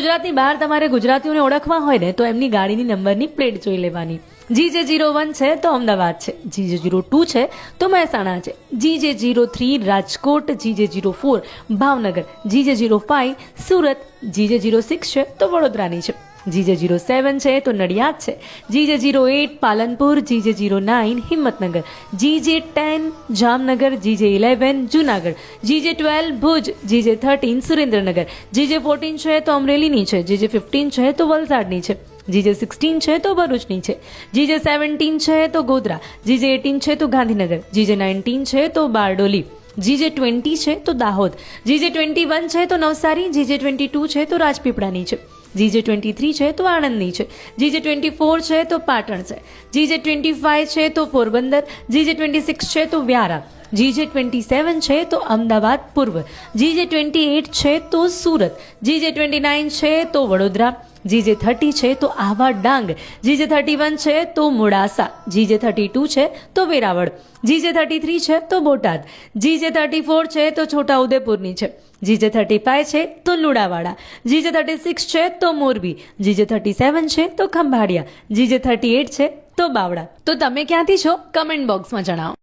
ગુજરાતની બહાર તમારે ગુજરાતીઓને ઓળખવા હોય ને તો એમની ગાડીની નંબરની પ્લેટ જોઈ લેવાની. GJ01 છે તો અમદાવાદ છે, GJ02 છે તો મહેસાણા છે, GJ03 Rajkot, GJ04 Bhavnagar, GJ05 Surat, GJ06 છે તો વડોદરાની છે, GJ07 છે તો નડિયાદ છે, GJ08 Palanpur, GJ09 Himmatnagar, GJ10 Jamnagar, GJ11 Junagadh, GJ12 Bhuj, GJ13 Surendranagar, GJ14 છે તો અમરેલીની છે, GJ15 છે તો વલસાડની છે, GJ16 છે તો ભરૂચની છે, GJ17 છે તો ગોધરા, GJ18 છે તો ગાંધીનગર, GJ19 છે તો બારડોલી, GJ20 છે તો દાહોદ, GJ21 છે તો નવસારી, GJ22 છે તો રાજપીપળાની છે, GJ23 છે તો આણંદની છે, GJ24 છે તો પાટણ છે, GJ25 છે તો પોરબંદર, GJ26 છે તો વ્યારા, GJ27 છે તો અમદાવાદ પૂર્વ, GJ28 છે તો સુરત, GJ29 છે તો વડોદરા, GJ30 છે તો આહવા ડાંગ, GJ31 છે તો મોડાસા, GJ32 છે તો વેરાવળ, GJ33 છે તો બોટાદ, GJ34 છે તો છોટાઉદેપુરની છે, GJ35 છે તો લુણાવાડા, GJ36 છે તો મોરબી, GJ37 છે તો ખંભાળિયા, GJ38 છે તો બાવળા. તો તમે ક્યાંથી છો કમેન્ટ બોક્સમાં જણાવો.